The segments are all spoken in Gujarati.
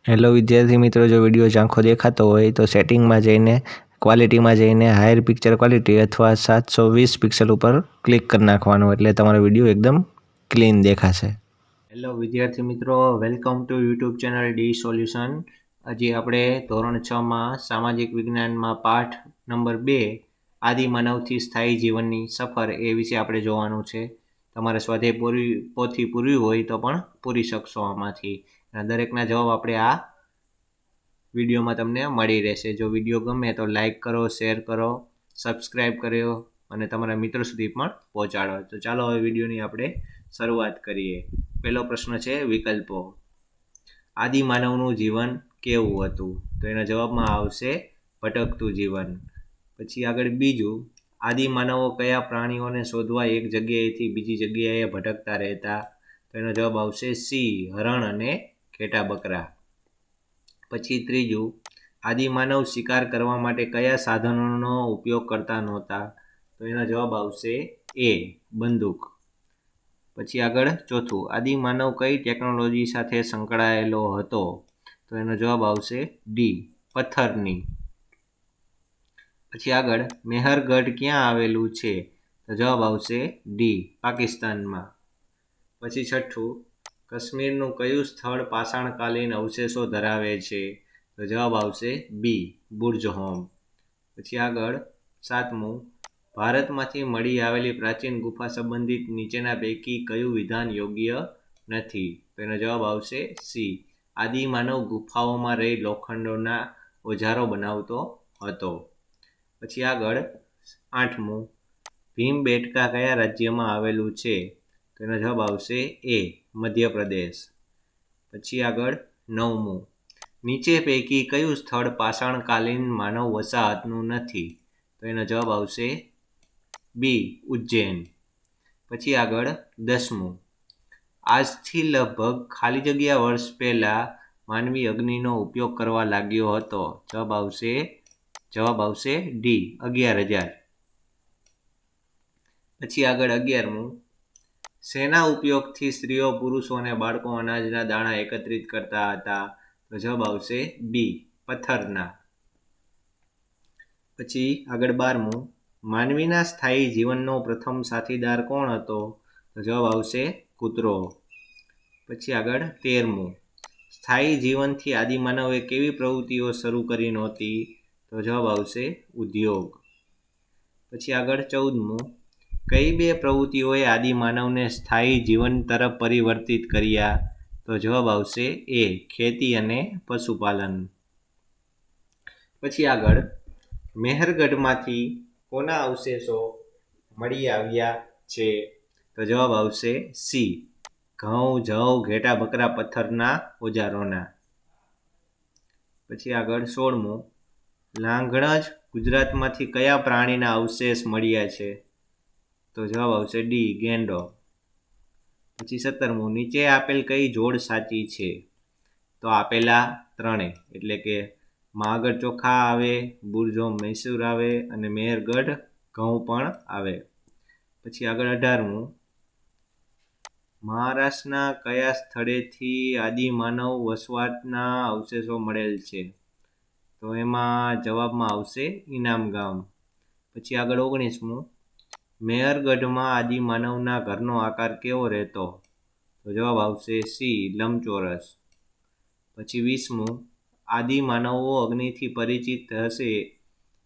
હેલો વિદ્યાર્થી મિત્રો, જો વિડીયો ઝાંખો દેખાતો હોય તો સેટિંગમાં જઈને ક્વોલિટીમાં જઈને હાયર પિક્ચર ક્વોલિટી અથવા 720 પિક્સલ ઉપર ક્લિક કરી નાખવાનું, એટલે તમારો વિડીયો એકદમ ક્લીન દેખાશે. હેલો વિદ્યાર્થી મિત્રો, welcome to YouTube channel D solution. હજી આપણે ધોરણ 6માં સામાજિક વિજ્ઞાનમાં પાઠ નંબર 2 આદિમાનવથી સ્થાયી જીવનની સફર એ વિશે આપણે જોવાનું છે. તમારે સ્વાધ્યાય પોથી પૂરવી હોય તો પણ પૂરી શકશો આમાંથી. દરેકના જવાબ આપણે આ વિડીયોમાં તમને મળી રહેશે. જો વિડીયો ગમે તો લાઈક કરો, શેર કરો, સબસ્ક્રાઈબ કર્યો અને તમારા મિત્રો સુધી પણ પહોંચાડો. તો ચાલો હવે વિડીયોની આપણે શરૂઆત કરીએ. પહેલો પ્રશ્ન છે વિકલ્પો. આદિમાનવનું જીવન કેવું હતું? તો એના જવાબમાં આવશે ભટકતું જીવન. પછી આગળ બીજું, આદિમાનવો કયા પ્રાણીઓને શોધવા એક જગ્યાએથી બીજી જગ્યાએ ભટકતા રહેતા? તો એનો જવાબ આવશે સી, હરણ અને ઘેટા બકરા. પછી ત્રીજું, આદિમાનવ શિકાર કરવા માટે કયા સાધનોનો ઉપયોગ કરતા નહોતા? તો એનો જવાબ આવશે એ, બંદૂક. પછી આગળ ચોથું, આદિમાનવ કઈ ટેકનોલોજી સાથે સંકળાયેલો હતો? તો એનો જવાબ આવશે ડી, પથ્થરની. પછી આગળ, મેહરગઢ ક્યાં આવેલું છે? તો જવાબ આવશે ડી, પાકિસ્તાનમાં. પછી છઠ્ઠું, કાશ્મીરનું કયું સ્થળ પાષાણકાલીન અવશેષો ધરાવે છે? તો જવાબ આવશે બી, બુર્જહોમ. પછી આગળ સાતમું, ભારતમાંથી મળી આવેલી પ્રાચીન ગુફા સંબંધિત નીચેના પૈકી કયું વિધાન યોગ્ય નથી? તો એનો જવાબ આવશે સી, આદિમાનવ ગુફાઓમાં રહી લોખંડના ઓજારો બનાવતો હતો. પછી આગળ આઠમું, ભીમબેટકા કયા રાજ્યમાં આવેલું છે? તો એનો જવાબ આવશે એ, મધ્યપ્રદેશ. પછી આગળ નવમું, નીચે પૈકી કયું સ્થળ પાષાણકાલીન માનવ વસાહતનું નથી? તો એનો જવાબ આવશે બી, ઉજ્જૈન. પછી આગળ 10મું, આજથી લગભગ ખાલી જગ્યા વર્ષ પહેલા માનવી અગ્નિનો ઉપયોગ કરવા લાગ્યો હતો? જવાબ આવશે ડી, 11,000. પછી આગળ 11મું, શેના ઉપયોગથી સ્ત્રીઓ, પુરુષો અને બાળકો અનાજના દાણા એકત્રિત કરતા હતા? તો જવાબ આવશે બી, પથ્થરના. પછી આગળ 12મું, માનવીના સ્થાયી જીવનનો પ્રથમ સાથીદાર કોણ હતો? તો જવાબ આવશે કૂતરો. પછી આગળ 13મું, સ્થાયી જીવનથી આદિમાનવે કેવી પ્રવૃત્તિઓ શરૂ કરી નહોતી? તો જવાબ આવશે ઉદ્યોગ. પછી આગળ 14મું, કઈ બે પ્રવૃત્તિઓએ આદિમાનવને સ્થાયી જીવન તરફ પરિવર્તિત કર્યા? તો જવાબ આવશે એ, ખેતી અને પશુપાલન. પછી આગળ, મેહરગઢમાંથી કોના અવશેષો મળી આવ્યા છે? તો જવાબ આવશે સી, ઘઉં, જવ, ઘેટા બકરા પથ્થરના ઓજારોના. પછી આગળ 16મું, લાંઘણજ ગુજરાતમાંથી કયા પ્રાણીના અવશેષ મળ્યા છે? તો જવાબ આવશે ડી, ગેંડો. પછી 17મું, નીચે આપેલ કઈ જોડ સાચી છે? તો આપેલા ત્રણે, એટલે કે મહાગઢ ચોખા આવે, બુર્જહોમ મૈસૂર આવે અને મેહરગઢ ઘઉં પણ આવે. પછી આગળ 18મું, મહારાષ્ટ્રના કયા સ્થળેથી આદિમાનવ વસવાટના અવશેષો મળેલ છે? તો એમાં જવાબમાં આવશે ઇનામ ગામ. પછી આગળ 19મું, મેહરગઢમાં આદિમાનવના ઘરનો આકાર કેવો રહેતો? તો જવાબ આવશે સી, લંબચોરસ. પછી 20મું, આદિમાનવો અગ્નિથી પરિચિત હશે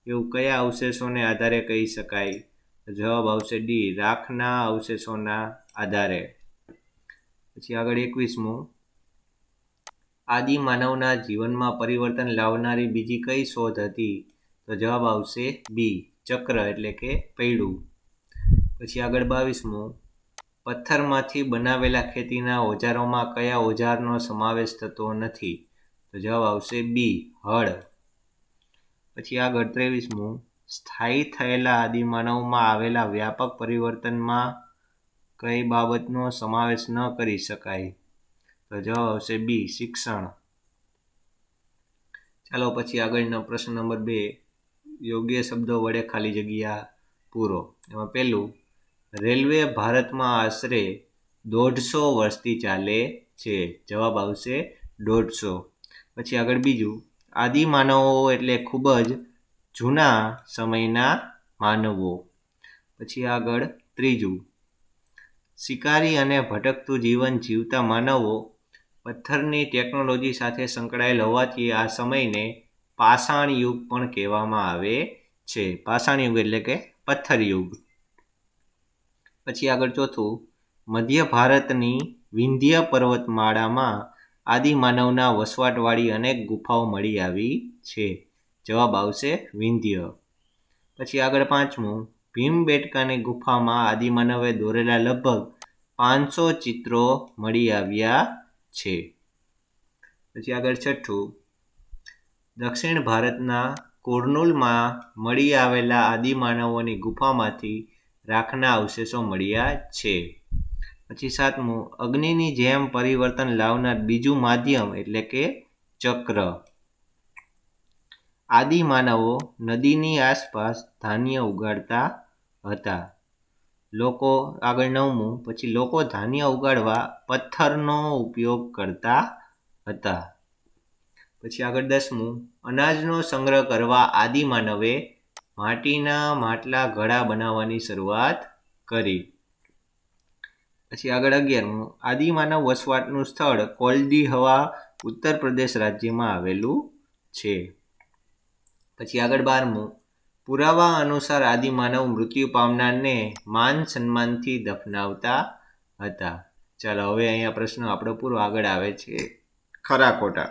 એવું કયા અવશેષોને આધારે કહી શકાય? તો જવાબ આવશે ડી, રાખના અવશેષોના આધારે. પછી આગળ 21મું, આદિમાનવના જીવનમાં પરિવર્તન લાવનારી બીજી કઈ શોધ હતી? તો જવાબ આવશે બી, ચક્ર એટલે કે પૈડું. પછી આગળ 22મું, પથ્થરમાંથી બનાવેલા ખેતીના ઓજારોમાં કયા ઓજારનો સમાવેશ થતો નથી? તો જવાબ આવશે બી, હળ. પછી આગળ 23મું, સ્થાયી થયેલા આદિમાનવમાં આવેલા વ્યાપક પરિવર્તનમાં કઈ બાબતનો સમાવેશ ન કરી શકાય? તો જવાબ આવશે બી, શિક્ષણ. ચાલો પછી આગળનો પ્રશ્ન નંબર 2, યોગ્ય શબ્દો વડે ખાલી જગ્યા પૂરો. એમાં પહેલું, રેલવે ભારતમાં આશરે 150 વર્ષથી ચાલે છે. જવાબ આવશે 150. પછી આગળ બીજું, આદિમાનવો એટલે ખૂબ જ જૂના સમયના માનવો. પછી આગળ ત્રીજું, શિકારી અને ભટકતું જીવન જીવતા માનવો પથ્થરની ટેકનોલોજી સાથે સંકળાયેલ હોવાથી આ સમયને પાષાણ યુગ પણ કહેવામાં આવે છે. પાષાણ યુગ એટલે કે પથ્થર યુગ. પછી આગળ ચોથું, મધ્ય ભારતની વિંધ્ય પર્વતમાળામાં આદિમાનવના વસવાટવાળી અનેક ગુફાઓ મળી આવી છે. જવાબ આવશે વિંધ્ય. પછી આગળ પાંચમું, ભીમબેટકાની ગુફામાં આદિમાનવે દોરેલા લગભગ 500 ચિત્રો મળી આવ્યા છે. પછી આગળ છઠ્ઠું, દક્ષિણ ભારતના કુર્નુલમાં મળી આવેલા આદિમાનવોની ગુફામાંથી રાખના અવશેષો મળ્યા છે. પછી સાતમું, અગ્નિની જેમ પરિવર્તન લાવનાર બીજું માધ્યમ એટલે કે ચક્ર. આદિમાનવો નદીની આસપાસ ધાન્ય ઉગાડતા હતા. આગળ નવમું, પછી લોકો ધાન્ય ઉગાડવા પથ્થરનો ઉપયોગ કરતા હતા. પછી આગળ 10મું, અનાજનો સંગ્રહ કરવા આદિમાનવે માટીના માટલા ઘડા બનાવવાની શરૂઆત કરી. પછી આગળ 11મું, આદિમાનવ વસવાટનું સ્થળ કોલ્ડી હવા ઉત્તર પ્રદેશ રાજ્યમાં આવેલું છે. પછી આગળ 12મું, પુરાવા અનુસાર આદિમાનવ મૃત્યુ પામનારને માન સન્માનથી દફનાવતા હતા. ચાલો હવે અહીંયા પ્રશ્ન આપણો પૂરો. આગળ આવે છે ખરા ખોટા.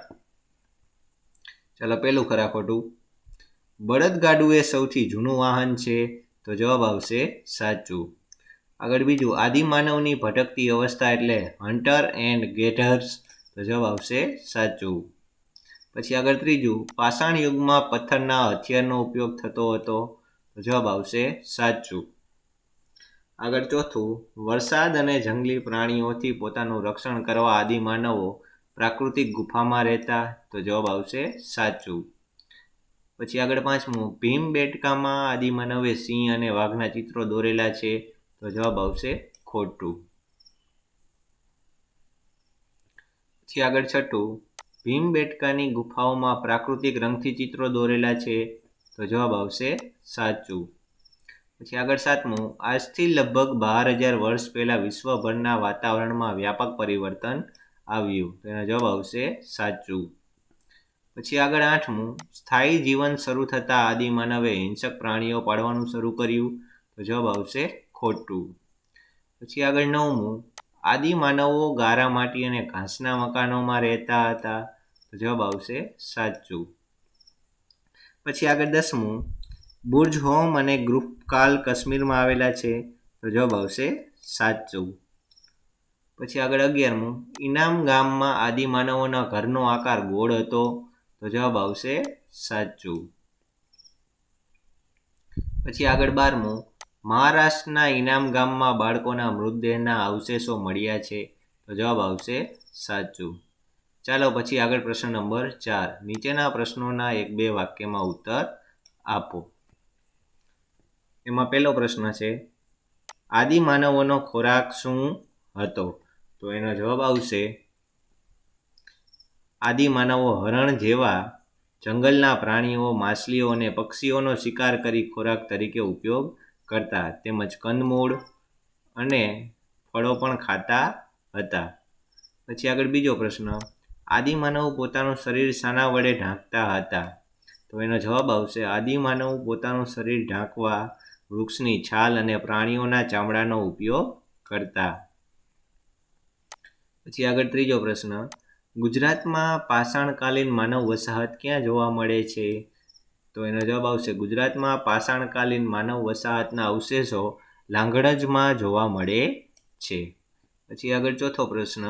ચાલો પહેલું ખરા ખોટું, બળદગાડું એ સૌથી જૂનું વાહન છે. તો જવાબ આવશે સાચું. આગળ બીજું, આદિમાનવની ભટકતી અવસ્થા એટલે હન્ટર એન્ડ ગેધર્સ. તો જવાબ આવશે સાચું. પછી આગળ ત્રીજું, પાષાણ યુગમાં પથ્થરના હથિયારનો ઉપયોગ થતો હતો. તો જવાબ આવશે સાચું. આગળ ચોથું, વરસાદ અને જંગલી પ્રાણીઓથી પોતાનું રક્ષણ કરવા આદિમાનવો પ્રાકૃતિક ગુફામાં રહેતા. તો જવાબ આવશે સાચું. પછી આગળ પાંચમું, ભીમબેટકામાં આદિમાનવે સિંહ અને વાઘના ચિત્રો દોરેલા છે. તો જવાબ આવશે ખોટું. પછી આગળ છઠ્ઠું, ભીમબેટકાની ગુફાઓમાં પ્રાકૃતિક રંગથી ચિત્રો દોરેલા છે. તો જવાબ આવશે સાચું. પછી આગળ સાતમું, આજથી લગભગ 12,000 વર્ષ પહેલા વિશ્વભરના વાતાવરણમાં વ્યાપક પરિવર્તન આવ્યું. તો એનો જવાબ આવશે સાચું. પછી આગળ આઠમું, સ્થાયી જીવન શરૂ થતાં આદિમાનવે હિંસક પ્રાણીઓ પાળવાનું શરૂ કર્યું. તો જવાબ આવશે ખોટું. પછી આગળ નવમું, આદિમાનવો ગારા માટી અને ઘાસના મકાનોમાં રહેતા હતા. તો જવાબ આવશે સાચું. પછી આગળ 10મું, બુર્જ હોમ અને ગ્રુફકાલ કાશ્મીરમાં આવેલા છે. તો જવાબ આવશે સાચું. પછી આગળ 11મું, ઇનામ ગામમાં આદિમાનવોના ઘરનો આકાર ગોળ હતો. તો જવાબ આવશે સાચું. પછી આગળ 12મું, મહારાષ્ટ્રના ઇનામ ગામમાં બાળકોના મૃતદેહના અવશેષો મળ્યા છે. તો જવાબ આવશે સાચું. ચાલો પછી આગળ પ્રશ્ન નંબર 4. નીચેના પ્રશ્નોના 1-2 વાક્યમાં ઉત્તર આપો. એમાં પહેલો પ્રશ્ન છે, આદિમાનવોનો ખોરાક શું હતો? તો એનો જવાબ આવશે, આદિમાનવો હરણ જેવા જંગલના પ્રાણીઓ, માછલીઓ અને પક્ષીઓનો શિકાર કરી ખોરાક તરીકે ઉપયોગ કરતા, તેમજ કંદમૂળ અને ફળો પણ ખાતા હતા. પછી આગળ બીજો પ્રશ્ન, આદિમાનવ પોતાનું શરીર શાના વડે ઢાંકતા હતા? તો એનો જવાબ આવશે, આદિમાનવ પોતાનું શરીર ઢાંકવા વૃક્ષની છાલ અને પ્રાણીઓના ચામડાનો ઉપયોગ કરતા. પછી આગળ ત્રીજો પ્રશ્ન, ગુજરાતમાં પાષાણકાલીન માનવ વસાહત ક્યાં જોવા મળે છે? તો એનો જવાબ આવશે, ગુજરાતમાં પાષાણકાલીન માનવ વસાહતના અવશેષો લાંગણજમાં જોવા મળે છે. પછી આગળ ચોથો પ્રશ્ન,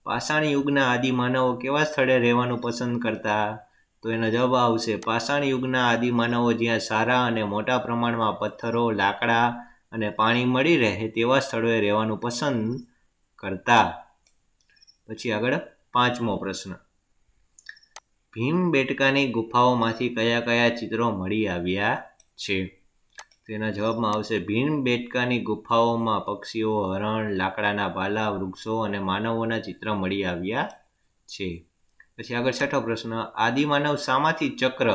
પાષાણ યુગના આદિમાનવો કેવા સ્થળે રહેવાનું પસંદ કરતા? તો એનો જવાબ આવશે, પાષાણ યુગના આદિમાનવો જ્યાં સારા અને મોટા પ્રમાણમાં પથ્થરો, લાકડા અને પાણી મળી રહે તેવા સ્થળોએ રહેવાનું પસંદ કરતા. પછી આગળ પાંચમો પ્રશ્ન, ભીમબેટકાની ગુફાઓમાંથી કયા કયા ચિત્રો મળી આવ્યા છે? તેના જવાબમાં આવશે, ભીમબેટકાની ગુફાઓમાં પક્ષીઓ, હરણ, લાકડાના ભાલા, વૃક્ષો અને માનવોના ચિત્ર મળી આવ્યા છે. પછી આગળ છઠ્ઠો પ્રશ્ન, આદિમાનવ શામાંથી ચક્ર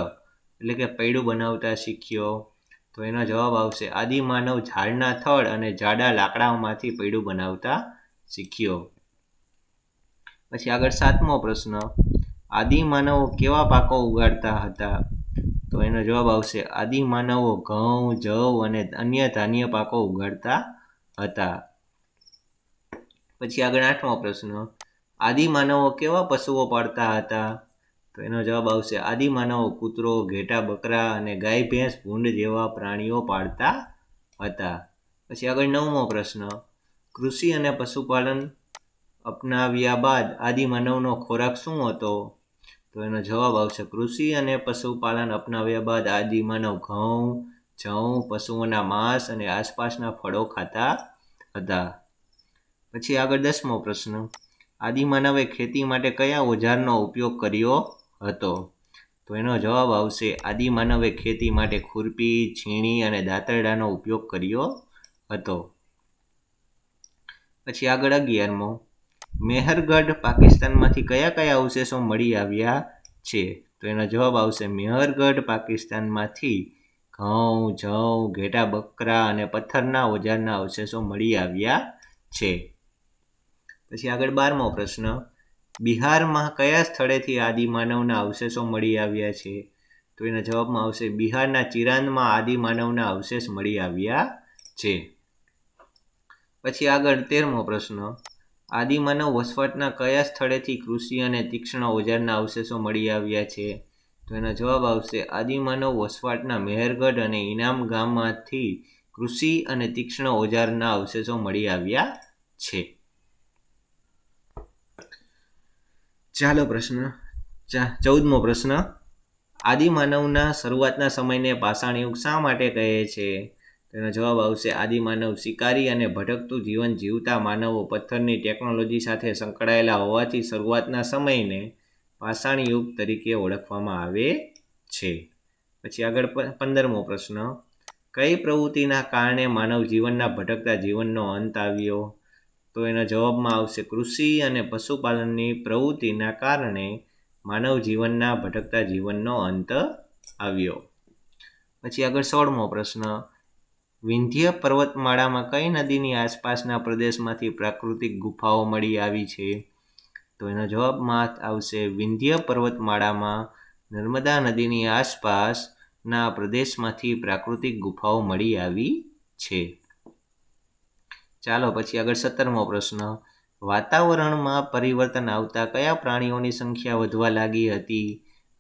એટલે કે પૈડું બનાવતા શીખ્યો? તો એનો જવાબ આવશે આદિમાનવ ઝાડના થડ અને જાડા લાકડાઓમાંથી પૈડું બનાવતા શીખ્યો. પછી આગળ સાતમો પ્રશ્ન, આદિમાનવો કેવા પાકો ઉગાડતા હતા? તો એનો જવાબ આવશે આદિમાનવો ઘઉં, જવ અને અન્ય ધાન્ય પાકો ઉગાડતા હતા. પછી આગળ આઠમો પ્રશ્ન, આદિમાનવો કેવા પશુઓ પાળતા હતા? તો એનો જવાબ આવશે આદિમાનવો કૂતરો, ઘેટા, બકરા અને ગાય, ભેંસ, ભૂંડ જેવા પ્રાણીઓ પાળતા હતા. પછી આગળ નવમો પ્રશ્ન, કૃષિ અને પશુપાલન અપનાવ્યા બાદ આદિમાનવનો ખોરાક શું હતો? તો એનો જવાબ આવશે કૃષિ અને પશુપાલન અપનાવ્યા બાદ આદિમાનવ ઘઉં, જવ, પશુઓના માંસ અને આસપાસના ફળો ખાતા હતા. પછી આગળ દસમો પ્રશ્ન, આદિમાનવે ખેતી માટે કયા ઓજારનો ઉપયોગ કર્યો હતો? તો એનો જવાબ આવશે આદિમાનવે ખેતી માટે ખુરપી, છીણી અને દાંતરડાનો ઉપયોગ કર્યો હતો. પછી આગળ 11મો, મેહરગઢ પાકિસ્તાનમાંથી કયા કયા અવશેષો મળી આવ્યા છે? તો એનો જવાબ આવશે મેહરગઢ પાકિસ્તાનમાંથી ઘઉં, જવ, ઘેટા, બકરા અને પથ્થરના ઓજારના અવશેષો મળી આવ્યા છે. પછી આગળ 12મો પ્રશ્ન, બિહારમાં કયા સ્થળેથી આદિમાનવના અવશેષો મળી આવ્યા છે? તો એના જવાબમાં આવશે બિહારના ચિરાંદમાં આદિમાનવના અવશેષ મળી આવ્યા છે. પછી આગળ 13મો પ્રશ્ન, આદિમાનવ વસવાટના કયા સ્થળેથી કૃષિ અને તીક્ષ્ણ ઓજારના અવશેષો મળી આવ્યા છે? તો એનો જવાબ આવશે આદિમાનવ વસવાટના મેહરગઢ અને ઇનામ ગામમાંથી કૃષિ અને તીક્ષ્ણ ઓજારના અવશેષો મળી આવ્યા છે. ચાલો પ્રશ્ન 14મો પ્રશ્ન, આદિમાનવના શરૂઆતના સમયને પાષાણ યુગ શા માટે કહે છે? તેનો જવાબ આવશે આદિમાનવ શિકારી અને ભટકતું જીવન જીવતા માનવો પથ્થરની ટેકનોલોજી સાથે સંકળાયેલા હોવાથી શરૂઆતના સમયને પાષાણ યુગ તરીકે ઓળખવામાં આવે છે. પછી આગળ 15મો પ્રશ્ન, કઈ પ્રવૃત્તિના કારણે માનવ જીવનના ભટકતા જીવનનો અંત આવ્યો? તો એના જવાબમાં આવશે કૃષિ અને પશુપાલનની પ્રવૃત્તિના કારણે માનવ જીવનના ભટકતા જીવનનો અંત આવ્યો. પછી આગળ 16મો પ્રશ્ન, વિંધ્ય પર્વતમાળામાં કઈ નદીની આસપાસના પ્રદેશમાંથી પ્રાકૃતિક ગુફાઓ મળી આવી છે? તો એનો જવાબમાં આવશે વિંધ્ય પર્વતમાળામાં નર્મદા નદીની આસપાસના પ્રદેશમાંથી પ્રાકૃતિક ગુફાઓ મળી આવી છે. ચાલો પછી આગળ 17મો પ્રશ્ન, વાતાવરણમાં પરિવર્તન આવતા કયા પ્રાણીઓની સંખ્યા વધવા લાગી હતી?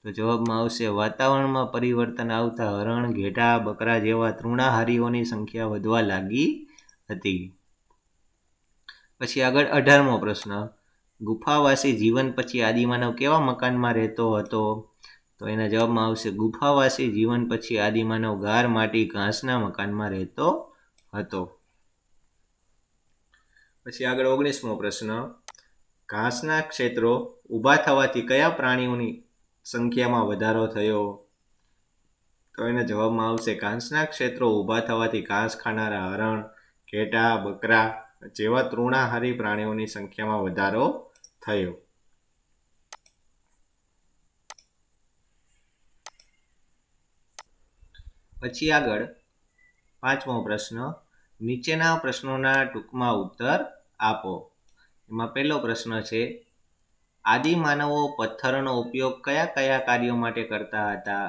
તો જવાબમાં આવશે વાતાવરણમાં પરિવર્તન આવતા હરણ, ઘેટા, બકરા જેવા તૃણાહારીઓની સંખ્યા વધવા લાગી હતી. પછી આગળ 18મો પ્રશ્ન, ગુફાવાસી જીવન પછી આદિમાનવ કેવા મકાનમાં રહેતો હતો? તો એના જવાબમાં આવશે ગુફાવાસી જીવન પછી આદિમાનવ ગાર, માટી, ઘાસના મકાનમાં રહેતો હતો. પછી આગળ 19મો પ્રશ્ન, ઘાસના ક્ષેત્રો ઊભા થવાથી કયા પ્રાણીઓની સંખ્યામાં વધારો થયો? તો એના જવાબમાં આવશે ઘાસના ક્ષેત્રો ઊભા થવાથી ઘાસ ખાનારા હરણ, ઘેટા, બકરા જેવા તૃણાહારી પ્રાણીઓની સંખ્યામાં વધારો થયો. પછી આગળ 5મો પ્રશ્ન, નીચેના પ્રશ્નોના ટૂંકમાં ઉત્તર આપો. એમાં પહેલો પ્રશ્ન છે, આદિમાનવો પથ્થરનો ઉપયોગ કયા કયા કાર્યો માટે કરતા હતા?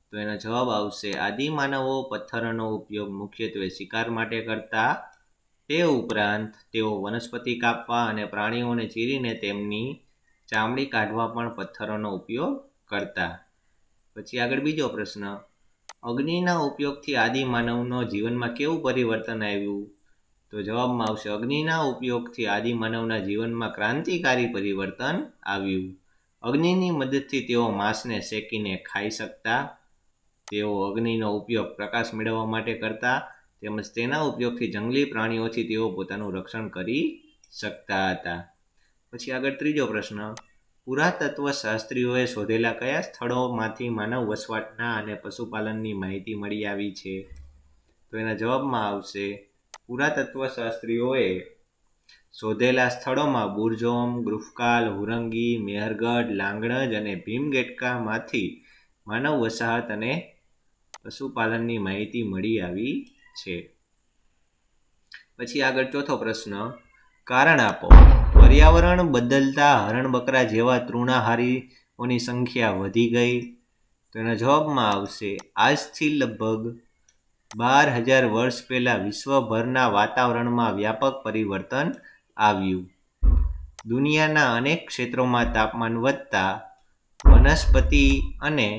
તો એનો જવાબ આવશે આદિમાનવો પથ્થરનો ઉપયોગ મુખ્યત્વે શિકાર માટે કરતા. તે ઉપરાંત તેઓ વનસ્પતિ કાપવા અને પ્રાણીઓને ચીરીને તેમની ચામડી કાઢવા પણ પથ્થરોનો ઉપયોગ કરતા. પછી આગળ બીજો પ્રશ્ન, અગ્નિના ઉપયોગથી આદિમાનવનો જીવનમાં કેવું પરિવર્તન આવ્યું? તો જવાબમાં આવશે અગ્નિના ઉપયોગથી આદિમાનવના જીવનમાં ક્રાંતિકારી પરિવર્તન આવ્યું. અગ્નિની મદદથી તેઓ માંસને શેકીને ખાઈ શકતા. તેઓ અગ્નિનો ઉપયોગ પ્રકાશ મેળવવા માટે કરતા, તેમજ તેના ઉપયોગથી જંગલી પ્રાણીઓથી તેઓ પોતાનું રક્ષણ કરી શકતા હતા. પછી આગળ ત્રીજો પ્રશ્ન, પુરાતત્વ શાસ્ત્રીઓએ શોધેલા કયા સ્થળોમાંથી માનવ વસવાટના અને પશુપાલનની માહિતી મળી આવી છે? તો એના જવાબમાં આવશે પુરાતત્વ શાસ્ત્રીઓએ શોધેલા સ્થળોમાં બુરજોમ, ગુફકાલ, હુરંગી, મેહરગઢ, લાંગણજ અને ભીમગેટકામાંથી માનવ વસાહત અને પશુપાલનની માહિતી મળી આવી છે. પછી આગળ ચોથો પ્રશ્ન, કારણ આપો. પર્યાવરણ બદલતા હરણ-બકરા જેવા તૃણાહારીઓની સંખ્યા વધી ગઈ. તો એના જવાબમાં આવશે આજથી લગભગ 12,000 વર્ષ પહેલા વિશ્વભરના વાતાવરણમાં વ્યાપક પરિવર્તન આવ્યું. દુનિયાના અનેક ક્ષેત્રોમાં તાપમાન વધતા વનસ્પતિ અને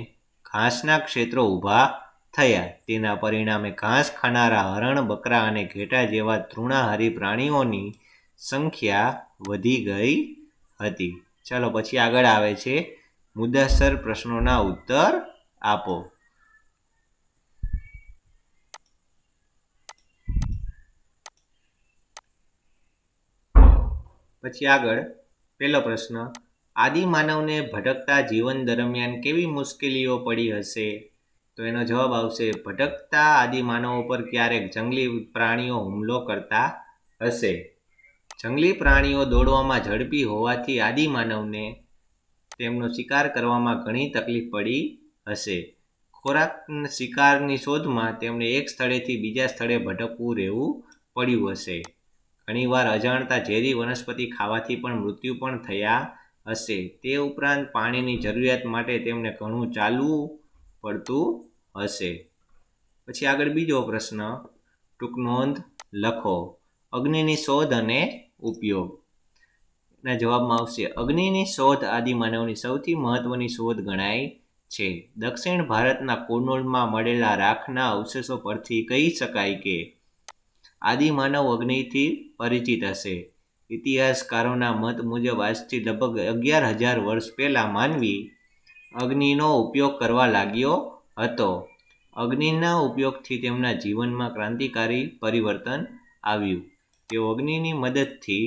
ઘાસના ક્ષેત્રો ઊભા થયા. તેના પરિણામે ઘાસ ખાનારા હરણ, બકરા અને ઘેટા જેવા તૃણાહારી પ્રાણીઓની સંખ્યા વધી ગઈ હતી. ચાલો પછી આગળ આવે છે મુદ્દાસર પ્રશ્નોના ઉત્તર આપો. પછી આગળ પહેલો પ્રશ્ન, આદિમાનવને ભટકતા જીવન દરમિયાન કેવી મુશ્કેલીઓ પડી હશે? તો એનો જવાબ આવશે ભટકતા આદિમાનવો પર ક્યારેક જંગલી પ્રાણીઓ હુમલો કરતા હશે. જંગલી પ્રાણીઓ દોડવામાં ઝડપી હોવાથી આદિમાનવને તેમનો શિકાર કરવામાં ઘણી તકલીફ પડી હશે. ખોરાક શિકારની શોધમાં તેમને એક સ્થળેથી બીજા સ્થળે ભટકવું રહેવું પડ્યું હશે. ઘણીવાર અજાણતા ઝેરી વનસ્પતિ ખાવાથી પણ મૃત્યુ પણ થયા હશે. તે ઉપરાંત પાણીની જરૂરિયાત માટે તેમને ઘણું ચાલવું પડતું હશે. પછી આગળ બીજો પ્રશ્ન, ટૂંક નોંધ લખો. અગ્નિની શોધ અને ઉપયોગ. ના જવાબમાં આવશે અગ્નિની શોધ આદિમાનવની સૌથી મહત્વની શોધ ગણાય છે. દક્ષિણ ભારતના કુર્નૂલમાં મળેલા રાખના અવશેષો પરથી કહી શકાય કે આદિમાનવ અગ્નિથી પરિચિત હશે. ઇતિહાસકારોના મત મુજબ આજથી લગભગ 11,000 વર્ષ પહેલા માનવી અગ્નિનો ઉપયોગ કરવા લાગ્યો હતો. અગ્નિના ઉપયોગથી તેમના જીવનમાં ક્રાંતિકારી પરિવર્તન આવ્યું. તેઓ અગ્નિની મદદથી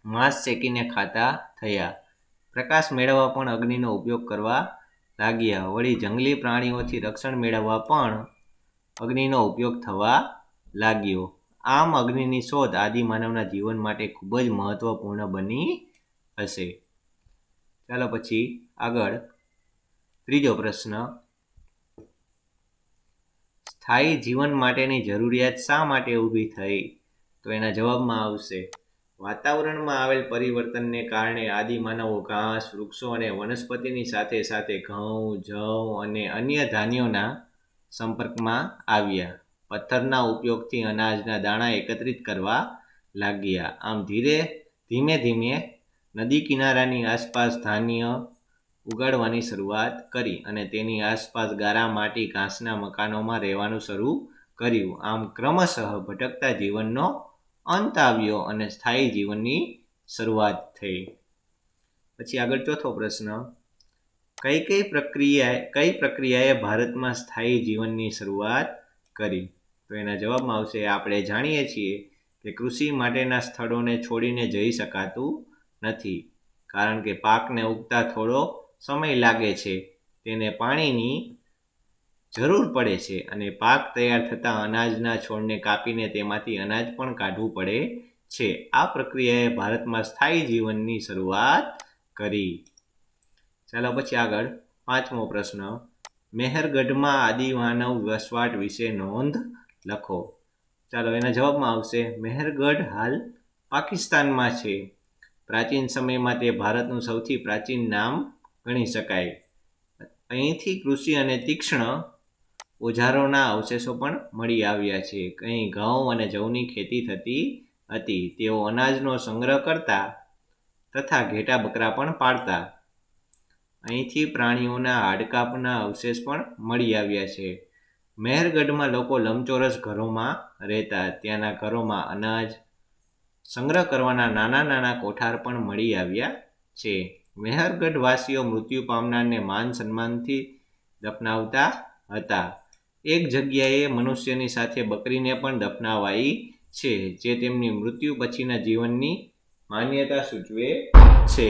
માંસ શેકીને ખાતા થયા. પ્રકાશ મેળવવા પણ અગ્નિનો ઉપયોગ કરવા લાગ્યા. વળી જંગલી પ્રાણીઓથી રક્ષણ મેળવવા પણ અગ્નિનો ઉપયોગ થવા લાગ્યો. આમ અગ્નિની શોધ આદિમાનવના જીવન માટે ખૂબ જ મહત્વપૂર્ણ બની હશે. ચાલો પછી આગળ ત્રીજો પ્રશ્ન, સ્થાયી જીવન માટેની જરૂરિયાત શા માટે ઊભી થઈ? તો એના જવાબમાં આવશે વાતાવરણમાં આવેલ પરિવર્તનને કારણે આદિમાનવો ઘાસ, વૃક્ષો અને વનસ્પતિની સાથે સાથે ઘઉં, જવ અને અન્ય ધાન્યોના સંપર્કમાં આવ્યા. પથ્થરના ઉપયોગથી અનાજના દાણા એકત્રિત કરવા લાગ્યા. આમ ધીમે ધીમે નદી કિનારાની આસપાસ ધાન્ય ઉગાડવાની શરૂઆત કરી અને તેની આસપાસ ગારા માટી ઘાસના મકાનોમાં રહેવાનું શરૂ કર્યું. આમ ક્રમશઃ ભટકતા જીવનનો અંત આવ્યો અને સ્થાયી જીવનની શરૂઆત થઈ. પછી આગળ ચોથો પ્રશ્ન, કઈ પ્રક્રિયાએ ભારતમાં સ્થાયી જીવનની શરૂઆત કરી? તો એના જવાબમાં આવશે આપણે જાણીએ છીએ કે કૃષિ માટેના સ્થળોને છોડીને જઈ શકાતું નથી. કારણ કે પાકને ઉગતા થોડો સમય લાગે છે, તેને પાણીની જરૂર પડે છે અને પાક તૈયાર થતાં અનાજના છોડને કાપીને તેમાંથી અનાજ પણ કાઢવું પડે છે. આ પ્રક્રિયાએ ભારતમાં સ્થાયી જીવનની શરૂઆત કરી. ચાલો પછી આગળ પાંચમો પ્રશ્ન, મેહરગઢમાં આદિમાનવ વસવાટ વિશે નોંધ લખો. ચાલો એના જવાબમાં આવશે મેહરગઢ હાલ પાકિસ્તાનમાં છે. પ્રાચીન સમયમાં તે ભારતનું સૌથી પ્રાચીન નામ ગણી શકાય. અહીંથી કૃષિ અને તીક્ષ્ણ ઓજારોના અવશેષો પણ મળી આવ્યા છે. અહીં ઘઉં અને જવની ખેતી થતી હતી. તેઓ અનાજનો સંગ્રહ કરતા તથા ઘેટા બકરા પણ પાળતા. અહીંથી પ્રાણીઓના હાડકાંના અવશેષ પણ મળી આવ્યા છે. મેહરગઢમાં લોકો લંબચોરસ ઘરોમાં રહેતા. ત્યાંના ઘરોમાં અનાજ સંગ્રહ કરવાના નાના નાના કોઠાર પણ મળી આવ્યા છે. મેહરગઢ વાસીઓ મૃત્યુ પામનારને માન સન્માનથી દફનાવતા હતા. એક જગ્યાએ મનુષ્યની સાથે બકરીને પણ દફનાવાઈ છે, જે તેમની મૃત્યુ પછીના જીવનની માન્યતા સૂચવે છે.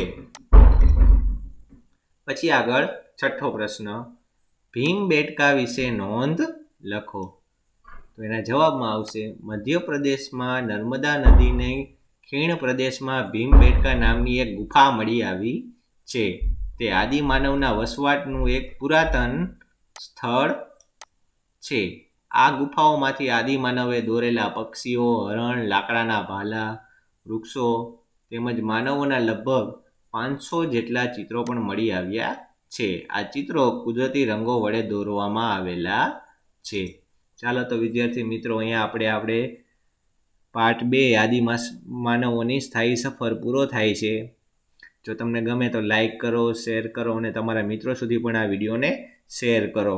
પછી આગળ છઠ્ઠો પ્રશ્ન, ભીમબેટકા વિશે નોંધ લખો. તો એના જવાબમાં આવશે મધ્યપ્રદેશમાં નર્મદા નદીની ખીણ પ્રદેશમાં ભીમબેટકા નામની એક ગુફા મળી આવી છે. તે આદિમાનવના વસવાટનું એક પુરાતન સ્થળ છે. આ ગુફાઓમાંથી આદિમાનવે દોરેલા પક્ષીઓ, હરણ, લાકડાના ભાલા, વૃક્ષો તેમજ માનવોના લગભગ 500 જેટલા ચિત્રો પણ મળી આવ્યા છે. આ ચિત્રો કુદરતી રંગો વડે દોરવામાં આવેલા છે. ચાલો તો વિદ્યાર્થી મિત્રો, અહીંયા આપણે પાર્ટ 2 આદિમાનવોની સ્થાયી સફર પૂરો થાય છે. જો તમને ગમે તો લાઈક કરો, શેર કરો અને તમારા મિત્રો સુધી પણ આ વિડીયોને શેર કરો.